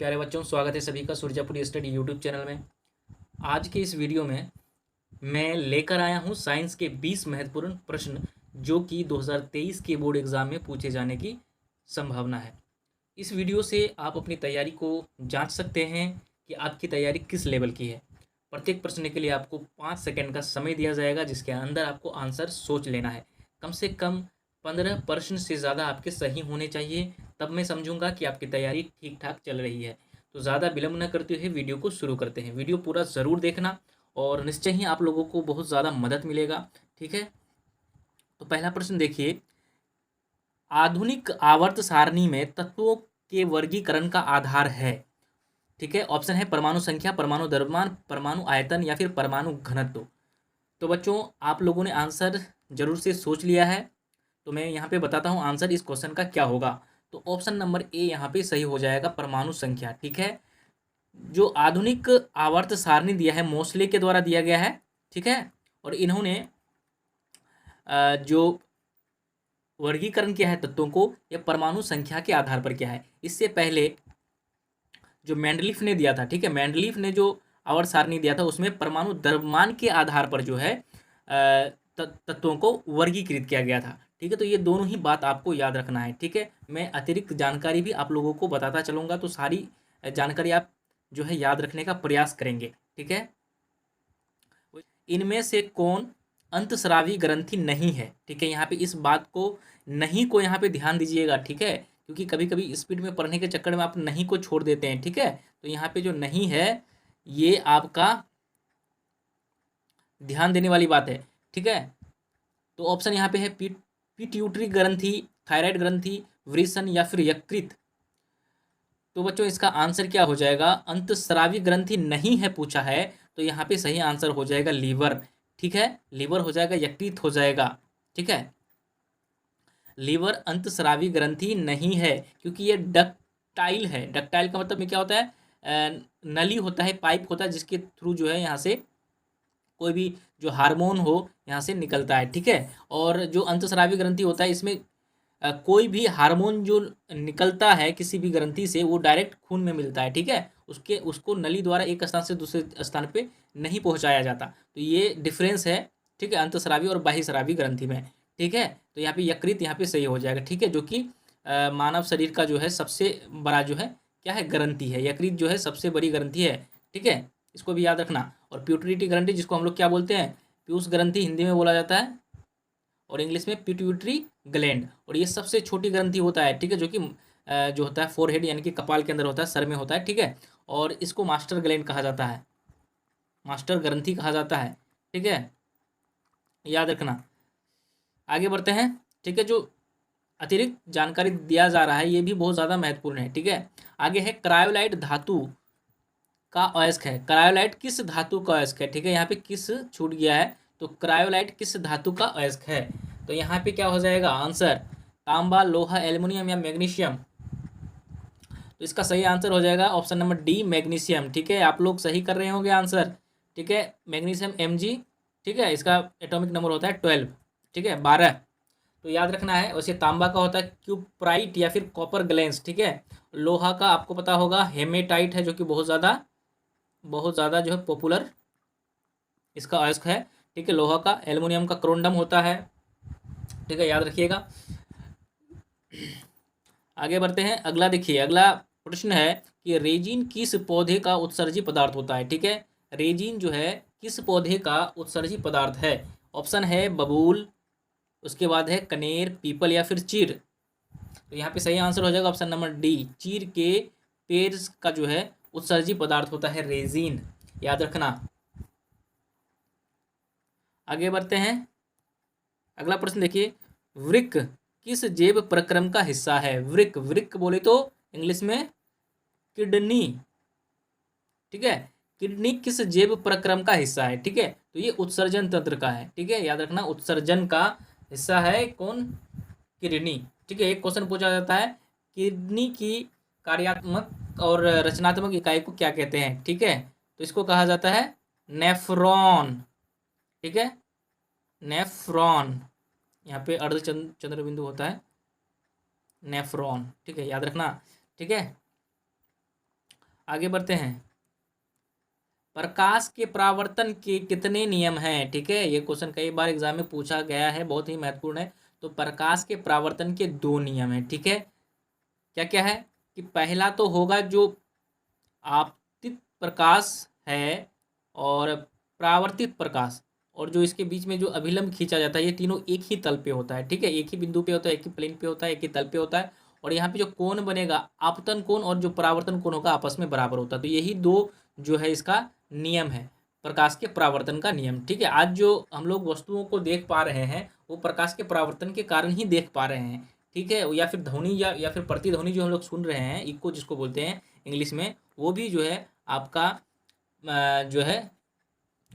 प्यारे बच्चों, स्वागत है सभी का सुरजापुरी स्टडी यूट्यूब चैनल में। आज के इस वीडियो में मैं लेकर आया हूं साइंस के 20 महत्वपूर्ण प्रश्न जो कि 2023 के बोर्ड एग्जाम में पूछे जाने की संभावना है। इस वीडियो से आप अपनी तैयारी को जांच सकते हैं कि आपकी तैयारी किस लेवल की है। प्रत्येक प्रश्न के लिए आपको 5 सेकंड का समय दिया जाएगा, जिसके अंदर आपको आंसर सोच लेना है। कम से कम 15 प्रश्न से ज़्यादा आपके सही होने चाहिए, तब मैं समझूंगा कि आपकी तैयारी ठीक ठाक चल रही है। तो ज़्यादा विलंब न करते हुए वीडियो को शुरू करते हैं। वीडियो पूरा ज़रूर देखना और निश्चय ही आप लोगों को बहुत ज़्यादा मदद मिलेगा। ठीक है, तो पहला प्रश्न देखिए, आधुनिक आवर्त सारणी में तत्वों के वर्गीकरण का आधार है। ठीक है, ऑप्शन है परमाणु संख्या, परमाणु द्रव्यमान, परमाणु आयतन या फिर परमाणु घनत्व। तो बच्चों, आप लोगों ने आंसर जरूर से सोच लिया है, तो मैं यहाँ पे बताता हूँ आंसर इस क्वेश्चन का क्या होगा। तो ऑप्शन नंबर ए यहाँ पे सही हो जाएगा, परमाणु संख्या। ठीक है, जो आधुनिक आवर्त सारणी दिया है मोस्ले के द्वारा दिया गया है। ठीक है, और इन्होंने जो वर्गीकरण किया है तत्वों को, ये परमाणु संख्या के आधार पर किया है। इससे पहले जो मेंडलीफ ने दिया था, ठीक है, मेंडलीफ ने जो आवर्त सारणी दिया था उसमें परमाणु द्रव्यमान के आधार पर जो है तत्वों को वर्गीकृत किया गया था। ठीक है, तो ये दोनों ही बात आपको याद रखना है। ठीक है, मैं अतिरिक्त जानकारी भी आप लोगों को बताता चलूंगा, तो सारी जानकारी आप जो है याद रखने का प्रयास करेंगे। ठीक है, इनमें से कौन अंतस्रावी ग्रंथि नहीं है। ठीक है, यहाँ पे इस बात को नहीं को यहाँ पे ध्यान दीजिएगा। ठीक है, क्योंकि कभी कभी स्पीड में पढ़ने के चक्कर में आप नहीं को छोड़ देते हैं। ठीक है, तो यहाँ पे जो नहीं है ये आपका ध्यान देने वाली बात है। ठीक है, तो ऑप्शन यहाँ पे है पिट्यूटरी ग्रंथि, थायराइड ग्रंथि, वृषण या फिर यकृत। तो बच्चों, इसका आंसर क्या हो जाएगा? अंतस्रावी ग्रंथि नहीं है पूछा है, तो यहाँ पे सही आंसर हो जाएगा लीवर। ठीक है, लीवर हो जाएगा, यकृत हो जाएगा। ठीक है, लीवर अंतस्रावी ग्रंथि नहीं है, क्योंकि ये डक्टाइल है। डक्टाइल का मतलब में क्या होता है? नली होता है, पाइप होता है, जिसके थ्रू जो है यहाँ से कोई भी जो हार्मोन हो यहाँ से निकलता है। ठीक है, और जो अंतस्रावी ग्रंथि होता है इसमें कोई भी हार्मोन जो निकलता है किसी भी ग्रंथि से, वो डायरेक्ट खून में मिलता है। ठीक है, उसको नली द्वारा एक स्थान से दूसरे स्थान पे नहीं पहुंचाया जाता। तो ये डिफरेंस है, ठीक है, अंतस्रावी और बाह्यस्रावी ग्रंथि में। ठीक है, तो यहाँ पे यकृत यहाँ पे सही हो जाएगा। ठीक है, जो कि मानव शरीर का जो है सबसे बड़ा जो है क्या है, ग्रंथि है। यकृत जो है सबसे बड़ी ग्रंथि है। ठीक है, इसको भी याद रखना। और प्यूटरिटी ग्रंथि, जिसको हम लोग क्या बोलते हैं, पीयूष ग्रंथि हिंदी में बोला जाता है, और इंग्लिश में पिट्यूटरी ग्लैंड। और ये सबसे छोटी ग्रंथि होता है। ठीक है, जो कि जो होता है फोरहेड यानी कि कपाल के अंदर होता है, सर में होता है। ठीक है, और इसको मास्टर ग्लैंड कहा जाता है, मास्टर ग्रंथि कहा जाता है। ठीक है, याद रखना। आगे बढ़ते हैं। ठीक है, जो अतिरिक्त जानकारी दिया जा रहा है ये भी बहुत ज़्यादा महत्वपूर्ण है। ठीक है, आगे है क्रायोलाइट धातु का अयस्क है। क्रायोलाइट किस धातु का अयस्क है? ठीक है, यहाँ पे किस छूट गया है, तो क्रायोलाइट किस धातु का अयस्क है? तो यहाँ पे क्या हो जाएगा आंसर? तांबा, लोहा, एल्युमिनियम या मैग्नीशियम। तो इसका सही आंसर हो जाएगा ऑप्शन नंबर डी, मैग्नीशियम। ठीक है, आप लोग सही कर रहे होंगे आंसर। ठीक है, मैग्नीशियम Mg। ठीक है, इसका एटॉमिक नंबर होता है 12। ठीक है, 12। तो याद रखना है। वैसे तांबा का होता है क्यूप्राइट या फिर कॉपर ग्लैंस। ठीक है, लोहा का आपको पता होगा हेमेटाइट है, जो कि बहुत ज़्यादा जो है पॉपुलर इसका अयस्क है। ठीक है, लोहा का। एल्युमिनियम का क्रोंडम होता है। ठीक है, याद रखिएगा। आगे बढ़ते हैं। अगला देखिए, अगला प्रश्न है कि रेजिन किस पौधे का उत्सर्जी पदार्थ होता है? ठीक है, रेजिन जो है किस पौधे का उत्सर्जी पदार्थ है? ऑप्शन है बबूल, उसके बाद है कनेर, पीपल या फिर चीड़। तो यहाँ पे सही आंसर हो जाएगा ऑप्शन नंबर डी, चीड़ के पेड़ का जो है उत्सर्जी पदार्थ होता है रेजिन। याद रखना। आगे बढ़ते हैं। अगला प्रश्न देखिए, वृक्क किस जैव प्रक्रम का हिस्सा है? वृक्क, वृक्क बोले तो इंग्लिश में किडनी। ठीक है, किडनी किस जैव प्रक्रम का हिस्सा है? ठीक है, तो ये उत्सर्जन तंत्र का है। ठीक है, याद रखना, उत्सर्जन का हिस्सा है कौन? किडनी। ठीक है, एक क्वेश्चन पूछा जाता है, किडनी की कार्यात्मक और रचनात्मक इकाई को क्या कहते हैं? ठीक है, तो इसको कहा जाता है नेफ्रॉन। ठीक है, नेफ्रॉन। यहाँ पे चंद्र बिंदु होता है, नेफ्रॉन। ठीक है, याद रखना। ठीक है, आगे बढ़ते हैं। प्रकाश के परावर्तन के कितने नियम हैं? ठीक है, ये क्वेश्चन कई बार एग्जाम में पूछा गया है, बहुत ही महत्वपूर्ण है। तो प्रकाश के परावर्तन के 2 नियम हैं। ठीक है, क्या क्या है कि पहला तो होगा जो आपतित प्रकाश है और परावर्तित प्रकाश, और जो इसके बीच में जो अभिलंब खींचा जाता है, ये तीनों एक ही तल पे होता है। ठीक है, एक ही बिंदु पे होता है, एक ही प्लेन पे होता है, एक ही तल पे होता है। और यहाँ पे जो कोण बनेगा, आपतन कोण और जो परावर्तन कोण होगा, आपस में बराबर होता है। तो यही दो जो है इसका नियम है, प्रकाश के परावर्तन का नियम। ठीक है, आज जो हम लोग वस्तुओं को देख पा रहे हैं वो प्रकाश के परावर्तन के कारण ही देख पा रहे हैं। ठीक है, या फिर ध्वनि या फिर प्रतिध्वनि जो हम लोग सुन रहे हैं, इको जिसको बोलते हैं इंग्लिश में, वो भी जो है आपका जो है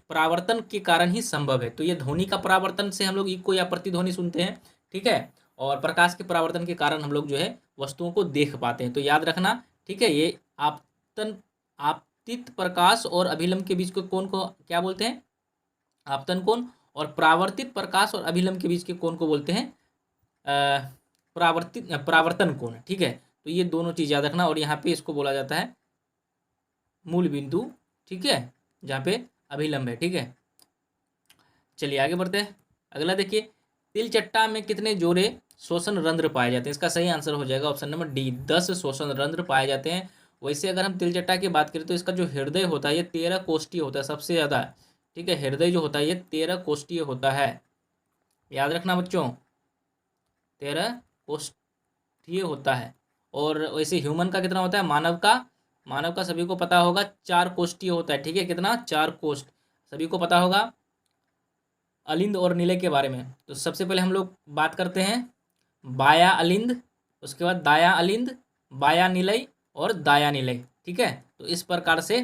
परावर्तन के कारण ही संभव है। तो ये ध्वनि का परावर्तन से हम लोग इको या प्रतिध्वनि सुनते हैं। ठीक है, और प्रकाश के परावर्तन के कारण हम लोग जो है वस्तुओं को देख पाते हैं। तो याद रखना। ठीक है, ये आपतित प्रकाश और अभिलंब के बीच के कोण को क्या बोलते हैं? आपतन कोण। और परावर्तित प्रकाश और अभिलंब के बीच के कोण को बोलते हैं परावर्तन कोण। ठीक है, तो ये दोनों चीज याद रखना। और यहाँ पे इसको बोला जाता है मूल बिंदु। ठीक है, जहाँ पे अभिलंब है। ठीक है, चलिए आगे बढ़ते हैं। अगला देखिए, तिलचट्टा में कितने जोड़े श्वसन रंध्र पाए जाते हैं? इसका सही आंसर हो जाएगा ऑप्शन नंबर डी, 10 श्वसन रंध्र पाए जाते हैं। वैसे अगर हम तिलचट्टा की बात करें तो इसका जो हृदय होता है ये 13 कोष्ठीय होता है सबसे ज़्यादा। ठीक है, हृदय जो होता है ये 13 कोष्ठीय होता है, याद रखना बच्चों, 13 कोष्ठीय होता है। और वैसे ह्यूमन का कितना होता है? मानव का सभी को पता होगा 4 कोष्ठीय होता है। ठीक है, कितना? 4 कोष्ठ सभी को पता होगा। अलिंद और निलय के बारे में तो सबसे पहले हम लोग बात करते हैं बाया अलिंद, उसके बाद दाया अलिंद, बाया निलय और दाया निलय। ठीक है, तो इस प्रकार से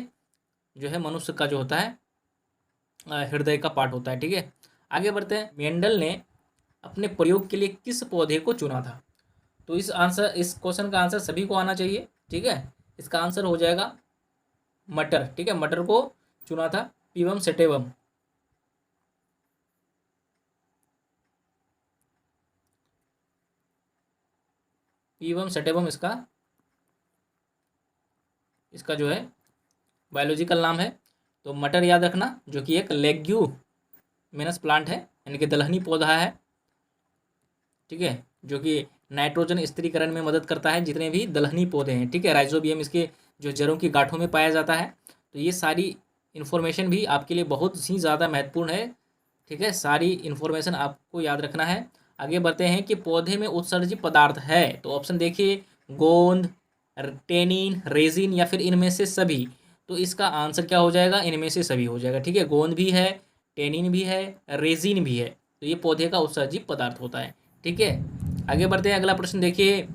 जो है मनुष्य का जो होता है हृदय का पार्ट होता है। ठीक है, आगे बढ़ते हैं। मेंडल ने अपने प्रयोग के लिए किस पौधे को चुना था? तो इस क्वेश्चन का आंसर सभी को आना चाहिए। ठीक है, इसका आंसर हो जाएगा मटर। ठीक है, मटर को चुना था, पीवम सेटेवम। पीवम सेटेवम इसका जो है बायोलॉजिकल नाम है। तो मटर याद रखना, जो कि एक लेग्यूमिनस प्लांट है, यानी कि दलहनी पौधा है। ठीक है, जो कि नाइट्रोजन स्थिरीकरण में मदद करता है, जितने भी दलहनी पौधे हैं। ठीक है, राइजोबियम इसके जो जड़ों की गांठों में पाया जाता है। तो ये सारी इन्फॉर्मेशन भी आपके लिए बहुत ही ज़्यादा महत्वपूर्ण है। ठीक है, सारी इन्फॉर्मेशन आपको याद रखना है। आगे बढ़ते हैं कि पौधे में उत्सर्जित पदार्थ है। तो ऑप्शन देखिए, गोंद, टेनिन, रेजिन या फिर इनमें से सभी। तो इसका आंसर क्या हो जाएगा? इनमें से सभी हो जाएगा। ठीक है, गोंद भी है, टेनिन भी है, रेजिन भी है। तो ये पौधे का उत्सर्जित पदार्थ होता है। ठीक है, आगे बढ़ते हैं। अगला प्रश्न देखिए,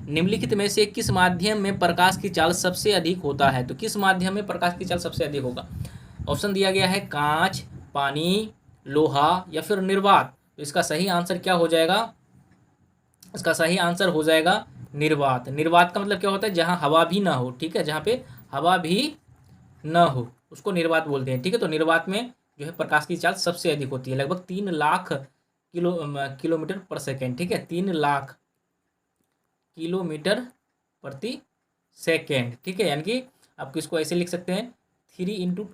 निम्नलिखित में से किस माध्यम में प्रकाश की चाल सबसे अधिक होता है? तो किस माध्यम में प्रकाश की चाल सबसे अधिक होगा? ऑप्शन दिया गया है कांच, पानी, लोहा या फिर निर्वात। तो इसका सही आंसर क्या हो जाएगा? इसका सही आंसर हो जाएगा निर्वात। निर्वात का मतलब क्या होता है? जहां हवा भी ना हो। ठीक है, जहां पे हवा भी न हो उसको निर्वात बोलते हैं। ठीक है, तो निर्वात में जो है प्रकाश की चाल सबसे अधिक होती है, लगभग 3 लाख किलोमीटर पर सेकेंड। ठीक है, 3 लाख किलोमीटर प्रति सेकेंड। ठीक है, यानी कि आप इसको ऐसे लिख सकते हैं 3 ×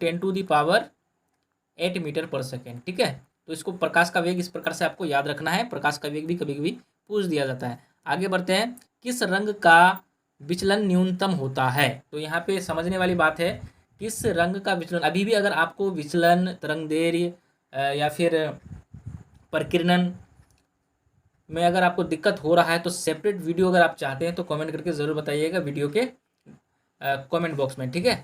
10⁸ मीटर पर सेकेंड। ठीक है, तो इसको प्रकाश का वेग इस प्रकार से आपको याद रखना है। प्रकाश का वेग भी कभी कभी पूछ दिया जाता है। आगे बढ़ते हैं, किस रंग का विचलन न्यूनतम होता है? तो यहाँ पे समझने वाली बात है, किस रंग का विचलन। अभी भी अगर आपको विचलन, तरंगदैर्घ्य या फिर प्रकीर्णन में अगर आपको दिक्कत हो रहा है तो सेपरेट वीडियो अगर आप चाहते हैं तो कमेंट करके ज़रूर बताइएगा वीडियो के कमेंट बॉक्स में। ठीक है,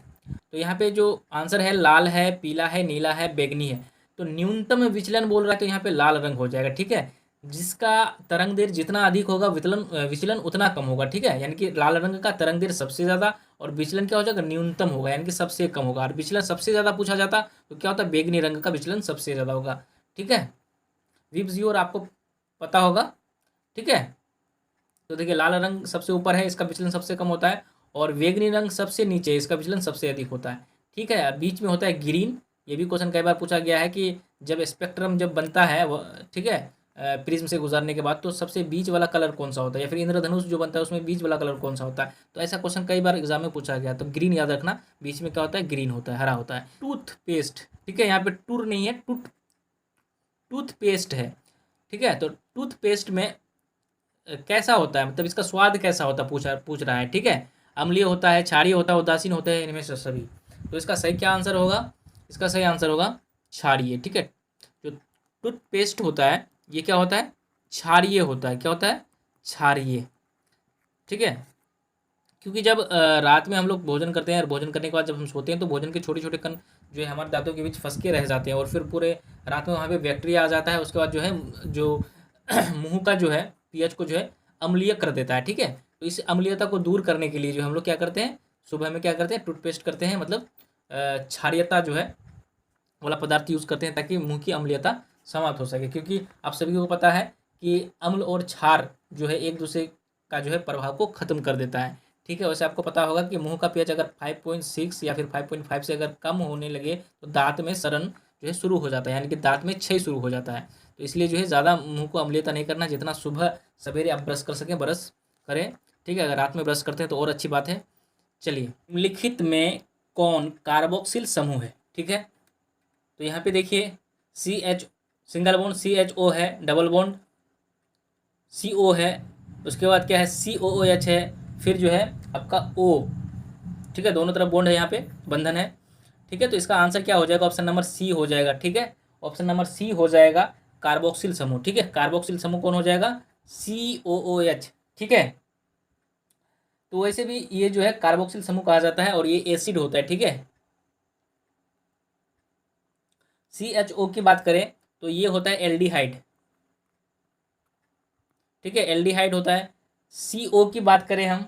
तो यहाँ पे जो आंसर है लाल है, पीला है, नीला है, बैंगनी है। तो न्यूनतम विचलन बोल रहा है तो यहाँ पे लाल रंग हो जाएगा। ठीक है, जिसका तरंग दैर्घ्य जितना अधिक होगा विचलन उतना कम होगा। ठीक है, यानी कि लाल रंग का तरंग दैर्घ्य सबसे ज़्यादा और विचलन क्या हो जाएगा? न्यूनतम होगा, यानी कि सबसे कम होगा। और विचलन सबसे ज़्यादा पूछा जाता तो क्या होता? बैंगनी रंग का विचलन सबसे ज़्यादा होगा। ठीक है, विब्स और आपको पता होगा। ठीक है, तो देखिए लाल रंग सबसे ऊपर है, इसका विचलन सबसे कम होता है, और बैंगनी रंग सबसे नीचे है, इसका विचलन सबसे अधिक होता है। ठीक है, बीच में होता है ग्रीन। ये भी क्वेश्चन कई बार पूछा गया है कि जब स्पेक्ट्रम जब बनता है वो, ठीक है, प्रिज्म से गुजरने के बाद, तो सबसे बीच वाला कलर कौन सा होता है, या फिर इंद्रधनुष जो बनता है उसमें बीच वाला कलर कौन सा होता है। तो ऐसा क्वेश्चन कई बार एग्जाम में पूछा गया, तो ग्रीन याद रखना, बीच में क्या होता है, ग्रीन होता है, हरा होता है। टूथपेस्ट, ठीक है, यहाँ पे टूर नहीं है, टूथपेस्ट है, ठीक है। तो टूथपेस्ट में कैसा होता है, मतलब इसका स्वाद कैसा होता है, पूछ रहा है, ठीक है। अम्लीय होता है, क्षारीय होता है, उदासीन होता है, इनमें से सभी। तो इसका सही क्या आंसर होगा, इसका सही आंसर होगा क्षारीय, ठीक है। जो टूथपेस्ट होता है ये क्या होता है, क्षारीय होता है, क्या होता है, क्षारीय, ठीक है। क्योंकि जब रात में हम लोग भोजन करते हैं और भोजन करने के बाद जब हम सोते हैं तो भोजन के छोटे छोटे कण जो है हमारे दांतों के बीच फंस के रह जाते हैं, और फिर पूरे रात में वहाँ पे बैक्टीरिया आ जाता है। उसके बाद जो है जो मुंह का जो है पीएच को जो है अम्लीय कर देता है, ठीक है। तो इस अम्लीयता को दूर करने के लिए जो हम लोग क्या करते हैं, सुबह में क्या करते हैं, टूथपेस्ट करते हैं, मतलब क्षारीयता जो है वाला पदार्थ यूज़ करते हैं ताकि मुंह की अम्लीयता समाप्त हो सके। क्योंकि आप सभी को पता है कि अम्ल और क्षार जो है एक दूसरे का जो है प्रभाव को खत्म कर देता है, ठीक है। वैसे आपको पता होगा कि मुंह का पीएच अगर 5.6 या फिर 5.5 से अगर कम होने लगे तो दांत में सड़न जो है शुरू हो जाता है, यानी कि दांत में क्षय शुरू हो जाता है। तो इसलिए जो है ज़्यादा मुंह को अम्लीयता नहीं करना, जितना सुबह सवेरे आप ब्रश कर सकें ब्रश करें, ठीक है। अगर रात में ब्रश करते हैं तो और अच्छी बात है। चलिए, निम्नलिखित में कौन कार्बोक्सिल समूह है, ठीक है। तो यहाँ पे देखिए CH सिंगल बॉन्ड CHO है, डबल बॉन्ड CO है, उसके बाद क्या है COOH है, फिर जो है आपका O, ठीक है, दोनों तरफ बॉन्ड है, यहाँ पे बंधन है, ठीक है। तो इसका आंसर क्या हो जाएगा, ऑप्शन नंबर C हो जाएगा, ठीक है। ऑप्शन नंबर C हो जाएगा कार्बोक्सिल समूह, ठीक है। कार्बोक्सिल समूह कौन हो जाएगा, COOH, ठीक है। तो वैसे भी ये जो है कार्बोक्सिल समूह कहा जाता है और ये एसिड होता है, ठीक है। CHO की बात करें तो ये होता है एल्डिहाइड, ठीक है, एल्डिहाइड होता है। CO की बात करें हम,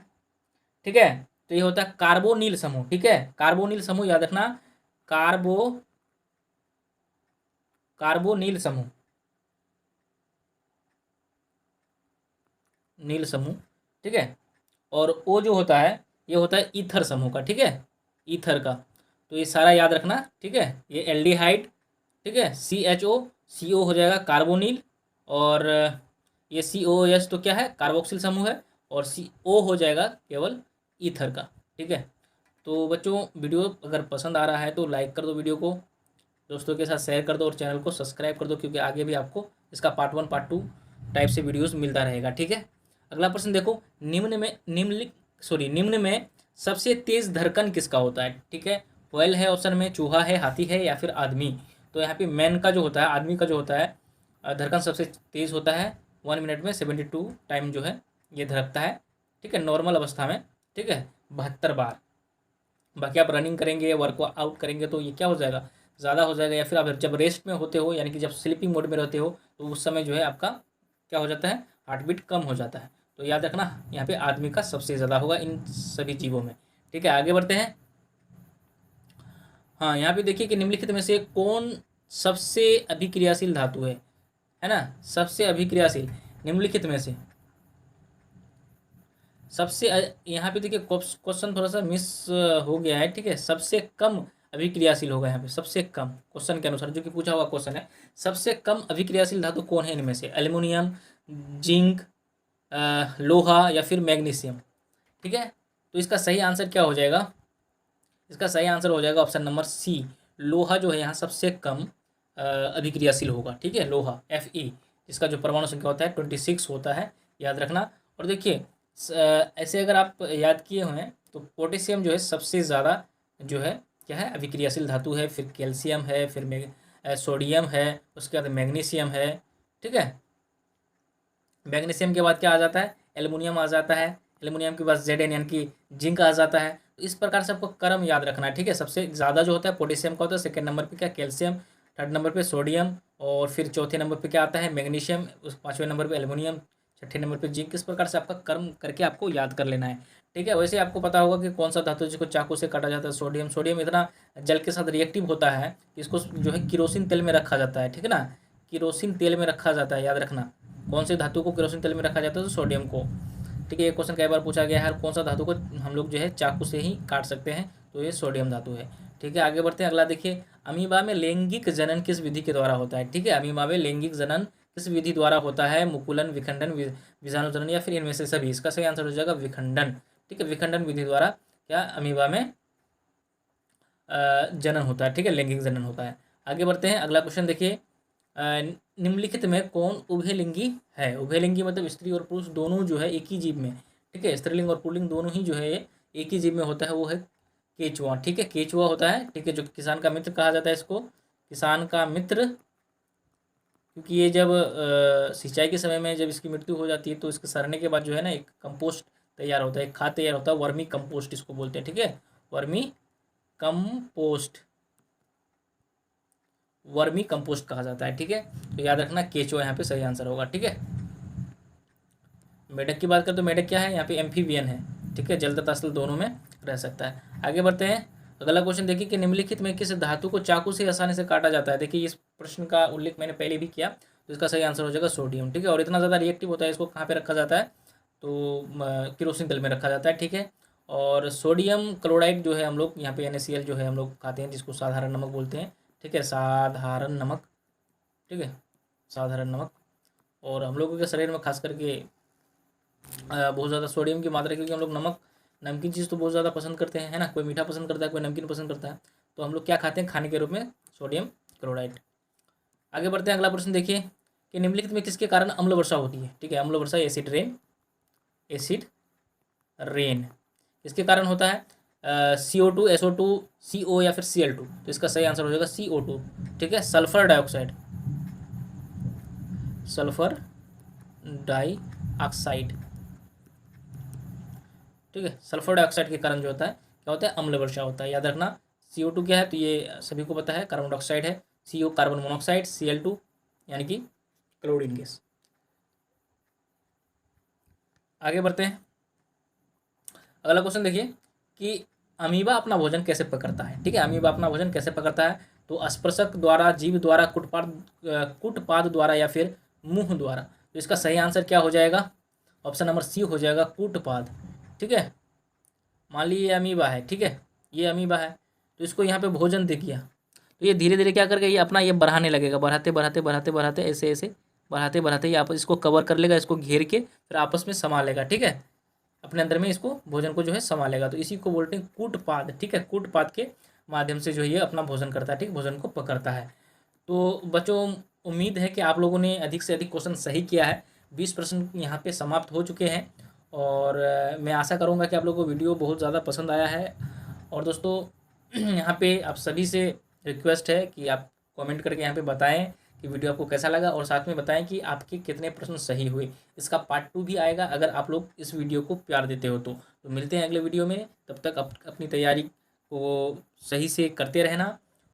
ठीक है, तो ये होता है कार्बोनिल समूह, ठीक है। कार्बोनिल समूह याद रखना, कार्बोनिल समूह, नील समूह, ठीक है। और O जो होता है ये होता है ईथर समूह का, ठीक है, ईथर का। तो ये सारा याद रखना, ठीक है। ये एल्डिहाइड, ठीक है, CHO, CO हो जाएगा कार्बोनिल, और ये COOH तो क्या है, कार्बोक्सिल समूह है, और CO हो जाएगा केवल ईथर का, ठीक है। तो बच्चों, वीडियो अगर पसंद आ रहा है तो लाइक कर दो, वीडियो को दोस्तों के साथ शेयर कर दो, और चैनल को सब्सक्राइब कर दो, क्योंकि आगे भी आपको इसका पार्ट 1 पार्ट 2 टाइप से वीडियोस मिलता रहेगा, ठीक है। अगला प्रश्न देखो, निम्न में सबसे तेज धड़कन किसका होता है, ठीक है। व्हेल है ऑप्शन में, चूहा है, हाथी है, या फिर आदमी। तो यहाँ पे मैन का जो होता है, आदमी का जो होता है धड़कन सबसे तेज होता है, 1 मिनट में 72 टाइम जो है ये धड़कता है, ठीक है, नॉर्मल अवस्था में, ठीक है, 72 बार। बाकी आप रनिंग करेंगे, वर्कआउट करेंगे तो ये क्या हो जाएगा, ज़्यादा हो जाएगा, या फिर आप जब रेस्ट में होते हो, यानी कि जब स्लीपिंग मोड में रहते हो, तो उस समय जो है आपका क्या हो जाता है, हार्ट बीट कम हो जाता है। तो याद रखना, यहाँ पे आदमी का सबसे ज़्यादा होगा इन सभी जीवों में, ठीक है। आगे बढ़ते हैं। हाँ, यहाँ पे देखिए कि निम्नलिखित में से कौन सबसे अभिक्रियाशील धातु है ना, सबसे अभिक्रियाशील निम्नलिखित में से सबसे यहाँ पे देखिए क्वेश्चन थोड़ा सा मिस हो गया है, ठीक है। सबसे कम अभिक्रियाशील होगा यहाँ पे, सबसे कम क्वेश्चन के अनुसार जो कि पूछा हुआ क्वेश्चन है, सबसे कम अभिक्रियाशील धातु कौन है इनमें से, एल्युमिनियम, जिंक, लोहा, या फिर मैग्नीशियम, ठीक है। तो इसका सही आंसर क्या हो जाएगा, इसका सही आंसर हो जाएगा ऑप्शन नंबर C, लोहा जो है यहाँ सबसे कम अभिक्रियाशील होगा, ठीक है। लोहा Fe, इसका जो परमाणु संख्या होता है 26 होता है, याद रखना। और देखिए ऐसे अगर आप याद किए हुए हैं तो पोटेशियम जो है सबसे ज़्यादा जो है क्या है, अभिक्रियाशील धातु है, फिर कैल्शियम है, फिर सोडियम है, उसके बाद मैग्नीशियम है, ठीक है। मैग्नीशियम के बाद क्या आ जाता है, एल्युमिनियम आ जाता है, एल्युमिनियम के बाद Zn यानी कि जिंक आ जाता है। तो इस प्रकार से आपको क्रम याद रखना है, ठीक है। सबसे ज़्यादा जो होता है पोटेशियम का होता है, सेकंड नंबर पे क्या कैल्शियम, थर्ड नंबर पे सोडियम, और फिर चौथे नंबर पे क्या आता है मैग्नीशियम, उस पाँचवें नंबर पे एल्युमिनियम, छठे नंबर पे जिंक। इस प्रकार से आपका क्रम करके आपको याद कर लेना है, ठीक है। वैसे आपको पता होगा कि कौन सा धातु जिसको चाकू से काटा जाता है, सोडियम। सोडियम इतना जल के साथ रिएक्टिव होता है कि इसको जो है किरोसिन तेल में रखा जाता है, ठीक है ना, किरोसिन तेल में रखा जाता है, याद रखना। कौन से धातु को केरोसिन तेल में रखा जाता है, तो सोडियम को, ठीक है। ये क्वेश्चन कई बार पूछा गया है, कौन सा धातु को हम लोग जो है चाकू से ही काट सकते हैं, तो ये सोडियम धातु है, ठीक है। आगे बढ़ते हैं, अगला देखिए, अमीबा में लैंगिक जनन किस विधि के द्वारा होता है, ठीक है। अमीबा में लैंगिक जनन किस विधि द्वारा होता है मुकुलन, विखंडन, बीजाणुजनन या फिर इनमें से सभी? इसका सही आंसर हो जाएगा विखंडन। ठीक है, विखंडन विधि द्वारा क्या अमीबा में जनन होता है। ठीक है, लैंगिक जनन होता है। आगे बढ़ते हैं, अगला क्वेश्चन देखिए। निम्नलिखित में कौन उभयलिंगी है? उभयलिंगी मतलब स्त्री और पुरुष दोनों जो है एक ही जीव में, ठीक है, स्त्रीलिंग और पुल्लिंग दोनों ही जो है एक ही जीव में होता है, वो है केचुआ। ठीक है, केचुआ होता है। ठीक है, जो किसान का मित्र कहा जाता है इसको, किसान का मित्र, क्योंकि ये जब सिंचाई के समय में जब इसकी मृत्यु हो जाती है तो इसके सड़ने के बाद जो है ना एक कंपोस्ट तैयार होता है, एक खाद तैयार होता है, वर्मी कंपोस्ट इसको बोलते हैं। ठीक है, वर्मी कंपोस्ट, वर्मी कंपोस्ट कहा जाता है। ठीक है, तो याद रखना केचुआ यहाँ पे सही आंसर होगा। ठीक है, मेढक की बात करें तो मेढक क्या है यहाँ पे? एम्फीबियन है। ठीक है, जल तथा स्थल दोनों में रह सकता है। आगे बढ़ते हैं, अगला क्वेश्चन देखिए कि निम्नलिखित में किस धातु को चाकू से आसानी से काटा जाता है? देखिए इस प्रश्न का उल्लेख मैंने पहले भी किया, तो इसका सही आंसर हो जाएगा सोडियम। ठीक है, और इतना ज़्यादा रिएक्टिव होता है, इसको कहाँ पे रखा जाता है? तो केरोसिन तेल में रखा जाता है। ठीक है, और सोडियम क्लोराइड जो है हम लोग यहाँ पे NaCl जो है हम लोग खाते हैं, जिसको साधारण नमक बोलते हैं। ठीक है, साधारण नमक। ठीक है, साधारण नमक। और हम लोगों के शरीर में खास करके बहुत ज़्यादा सोडियम की मात्रा, क्योंकि हम लोग नमक, नमकीन चीज़ तो बहुत ज़्यादा पसंद करते हैं, है ना। कोई मीठा पसंद करता है, कोई नमकीन पसंद करता है, तो हम लोग क्या खाते हैं खाने के रूप में? Sodium chloride. आगे बढ़ते हैं, अगला प्रश्न देखिए कि निम्नलिखित में किसके कारण अम्ल वर्षा होती है? ठीक है, अम्ल वर्षा, एसिड रेन, एसिड रेन किसके कारण होता है? CO2, SO2, CO या फिर Cl2? तो इसका सही आंसर हो जाएगा CO2। ठीक है, सल्फर डाइऑक्साइड, सल्फर डाइऑक्साइड। ठीक है, सल्फर डाइऑक्साइड के कारण जो होता है क्या होता है? अम्ल वर्षा होता है। याद रखना, CO2 क्या है? तो ये सभी को पता है, कार्बन डाइऑक्साइड है। CO कार्बन मोनोऑक्साइड, Cl2 यानी कि क्लोरीन गैस। आगे बढ़ते हैं, अगला क्वेश्चन देखिए कि अमीबा अपना भोजन कैसे पकड़ता है? ठीक है, अमीबा अपना भोजन कैसे पकड़ता है? तो स्पर्शक द्वारा, जीभ द्वारा, कुटपाद द्वारा या फिर मुंह द्वारा? तो इसका सही आंसर क्या हो जाएगा? ऑप्शन नंबर सी हो जाएगा, कूटपाद। ठीक है, मान लीजिए ये अमीबा है। ठीक है, ये अमीबा है, तो इसको यहाँ पे भोजन दे किया, तो ये धीरे धीरे क्या करके ये अपना ये बढ़ाने लगेगा, बढ़ाते बढ़ाते बढ़ाते बढ़ाते ऐसे ऐसे बढ़ाते बढ़ाते ये आपस इसको कवर कर लेगा, इसको घेर के फिर आपस में समा लेगा। ठीक है, अपने अंदर में इसको भोजन को जो है समा लेगा, तो इसी को बोलते हैं कूटपाद। ठीक है, कूटपाद के माध्यम से जो है ये अपना भोजन करता है। ठीक, भोजन को पकड़ता है। तो बच्चों, उम्मीद है कि आप लोगों ने अधिक से अधिक क्वेश्चन सही किया है। 20 प्रश्न यहाँ पे समाप्त हो चुके हैं, और मैं आशा करूँगा कि आप लोगों को वीडियो बहुत ज़्यादा पसंद आया है। और दोस्तों, यहाँ पे आप सभी से रिक्वेस्ट है कि आप कमेंट करके यहाँ पे बताएं कि वीडियो आपको कैसा लगा, और साथ में बताएं कि आपके कितने प्रश्न सही हुए। इसका पार्ट 2 भी आएगा अगर आप लोग इस वीडियो को प्यार देते हो तो मिलते हैं अगले वीडियो में। तब तक अपनी तैयारी को सही से करते रहना।